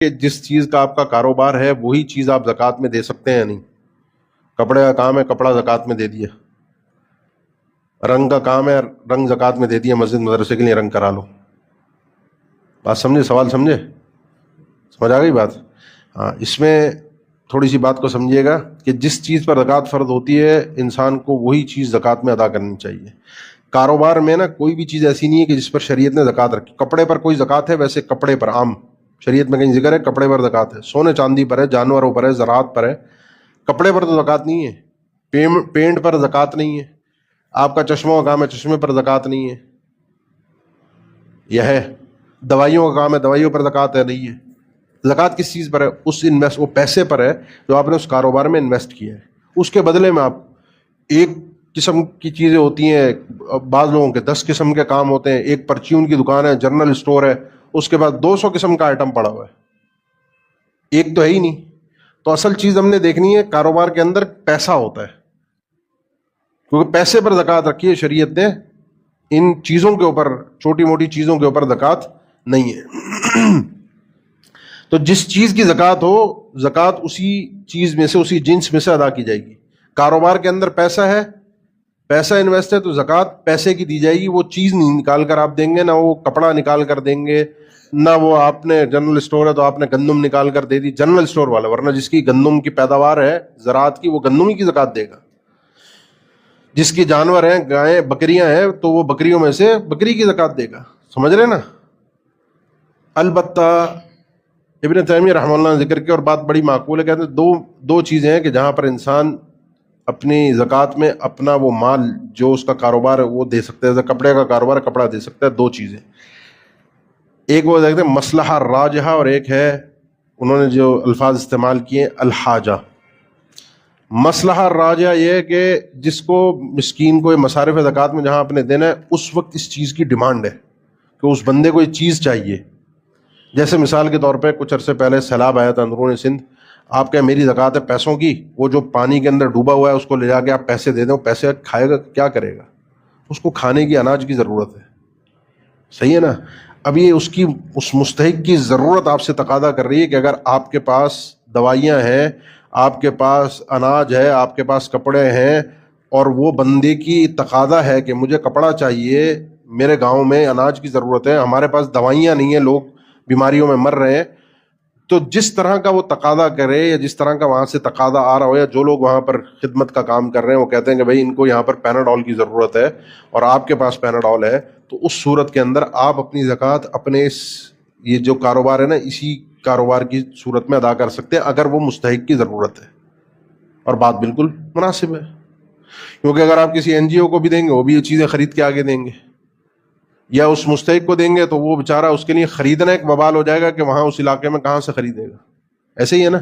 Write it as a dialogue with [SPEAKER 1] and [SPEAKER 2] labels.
[SPEAKER 1] کہ جس چیز کا آپ کا کاروبار ہے وہی چیز آپ زکوٰۃ میں دے سکتے ہیں یا نہیں. کپڑے کا کام ہے, کپڑا زکوٰۃ میں دے دیا. رنگ کا کام ہے, رنگ زکوٰۃ میں دے دیا, مسجد مدرسے کے لیے رنگ کرا لو. بات سمجھے, سوال سمجھے, سمجھ آ گئی بات؟ ہاں, اس میں تھوڑی سی بات کو سمجھیے گا کہ جس چیز پر زکوٰۃ فرض ہوتی ہے انسان کو وہی چیز زکوٰۃ میں ادا کرنی چاہیے. کاروبار میں نا کوئی بھی چیز ایسی نہیں ہے کہ جس پر شریعت نے زکوٰۃ رکھی. کپڑے پر کوئی زکوٰۃ ہے؟ ویسے کپڑے پر عام شریعت میں کہیں ذکر ہے کپڑے پر زکوٰۃ ہے. سونے چاندی پر ہے, جانوروں پر ہے, زراعت پر ہے. کپڑے پر تو زکوٰۃ نہیں ہے. پینٹ پر زکوٰۃ نہیں ہے. آپ کا چشموں کا کام ہے, چشمے پر زکوٰۃ نہیں ہے. یہ ہے. دوائیوں کا کام ہے, دوائیوں پر زکوٰۃ ہے, نہیں ہے. زکوٰۃ کس چیز پر ہے؟ وہ پیسے پر ہے جو آپ نے اس کاروبار میں انویسٹ کیا ہے. اس کے بدلے میں آپ ایک قسم کی چیزیں ہوتی ہیں, بعض لوگوں کے 10 قسم کے کام ہوتے ہیں. ایک پرچون کی دکان ہے, جنرل اسٹور ہے, اس کے بعد 200 قسم کا آئٹم پڑا ہوا ہے. ایک تو ہے ہی نہیں. تو اصل چیز ہم نے دیکھنی ہے کاروبار کے اندر پیسہ ہوتا ہے, کیونکہ پیسے پر زکوٰۃ رکھی ہے شریعت نے. ان چیزوں کے اوپر, چھوٹی موٹی چیزوں کے اوپر زکوٰۃ نہیں ہے. تو جس چیز کی زکوٰۃ ہو, زکوٰۃ اسی چیز میں سے, اسی جنس میں سے ادا کی جائے گی. کاروبار کے اندر پیسہ ہے, پیسہ انویسٹ ہے, تو زکوٰۃ پیسے کی دی جائے گی. وہ چیز نہیں نکال کر آپ دیں گے, نہ وہ کپڑا نکال کر دیں گے, نہ وہ آپ نے جنرل اسٹور ہے تو آپ نے گندم نکال کر دے دی جنرل اسٹور والا. ورنہ جس کی گندم کی پیداوار ہے زراعت کی, وہ گندم ہی کی زکوٰۃ دے گا. جس کی جانور ہیں, گائیں بکریاں ہیں, تو وہ بکریوں میں سے بکری کی زکوٰۃ دے گا. سمجھ رہے نا؟ البتہ ابن تیمیہ رحمہ اللہ نے ذکر کیا, اور بات بڑی معقول ہے, کہتے ہیں دو چیزیں ہیں کہ جہاں پر انسان اپنی زکوٰۃ میں اپنا وہ مال جو اس کا کاروبار ہے وہ دے سکتا ہے. جیسے کپڑے کا کاروبار ہے, کپڑا دے سکتا ہے. 2 چیزیں, ایک وہ دیکھتے ہیں مصلحہ راجحہ, اور ایک ہے انہوں نے جو الفاظ استعمال کیے الحاجہ. مصلحہ راجحہ یہ ہے کہ جس کو مسکین کو مصارف زکوٰۃ میں جہاں اپنے دینا ہے, اس وقت اس چیز کی ڈیمانڈ ہے کہ اس بندے کو یہ چیز چاہیے. جیسے مثال کے طور پہ کچھ عرصے پہلے سیلاب آیا تھا اندرون سندھ. آپ کیا میری زکوٰۃ ہے پیسوں کی, وہ جو پانی کے اندر ڈوبا ہوا ہے اس کو لے جا کے آپ پیسے دے دیں, پیسے کھائے گا, کیا کرے گا؟ اس کو کھانے کی, اناج کی ضرورت ہے. صحیح ہے نا؟ اب یہ اس مستحق کی ضرورت آپ سے تقاضا کر رہی ہے کہ اگر آپ کے پاس دوائیاں ہیں, آپ کے پاس اناج ہے, آپ کے پاس کپڑے ہیں, اور وہ بندے کی تقاضا ہے کہ مجھے کپڑا چاہیے, میرے گاؤں میں اناج کی ضرورت ہے, ہمارے پاس دوائیاں نہیں ہیں, لوگ بیماریوں میں مر رہے ہیں, تو جس طرح کا وہ تقاضا کرے یا جس طرح کا وہاں سے تقاضا آ رہا ہو, یا جو لوگ وہاں پر خدمت کا کام کر رہے ہیں وہ کہتے ہیں کہ بھائی ان کو یہاں پر پیناڈول کی ضرورت ہے اور آپ کے پاس پیناڈول ہے, تو اس صورت کے اندر آپ اپنی زکوٰۃ اپنے یہ جو کاروبار ہے نا, اسی کاروبار کی صورت میں ادا کر سکتے ہیں اگر وہ مستحق کی ضرورت ہے. اور بات بالکل مناسب ہے, کیونکہ اگر آپ کسی NGO کو بھی دیں گے وہ بھی یہ چیزیں خرید کے آگے دیں گے, یا اس مستحق کو دیں گے تو وہ بیچارہ اس کے لیے خریدنا ایک وبال ہو جائے گا کہ وہاں اس علاقے میں کہاں سے خریدے گا. ایسے ہی ہے نا؟